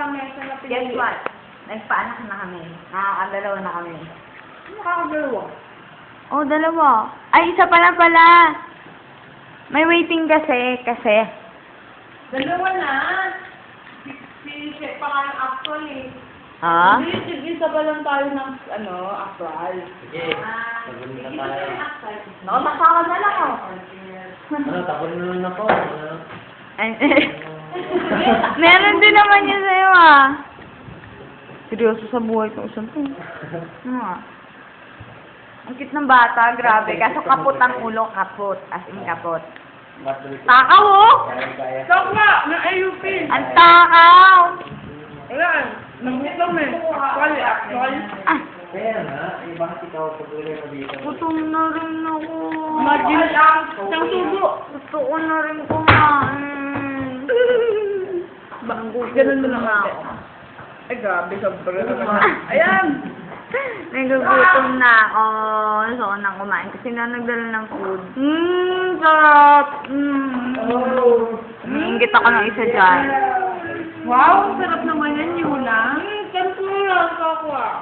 lamesa na pinili. Guess what? Nagpaanak na kami. Nakakadalawa na kami. Nakakadalawa. Oh, dalawa. Ay, isa pa lang pala. May waiting kasi. Dalawa na. Si Chef pa nga yung actual eh. Ah? Hindi, isa pa lang tayo ng, actual. Sige. Tagal na tayo. Nakasama na lang ako. Tagal na lang ako. Ay, meron din naman yun sa'yo ah. Seryoso sa buhay ko. Isang to. Ano ah? Ang cute ng bata, grabe. Kaso kapot ang ulo, kapot. As in kapot. Takaw oh! Sakla! Ng AUP! Ang takaw! Ayan! Nagutom eh. Actual. Ah, Kaya nga, bakit ikaw patuloy mo dito? gutom na rin ako. Imagine lang. Siyang sugo. Gusto ko na rin kumain. Ganun mo lang ako. ako. Ay, grabe. Sobra naman. Ayan! Nagugutom na ako. Gusto ko nang kumain kasi na nagdala ng food. Sarap! Oh. Umiingit ako ng isa dyan. Wow! Sarap naman yan, Yula. Kanto lang ako ah.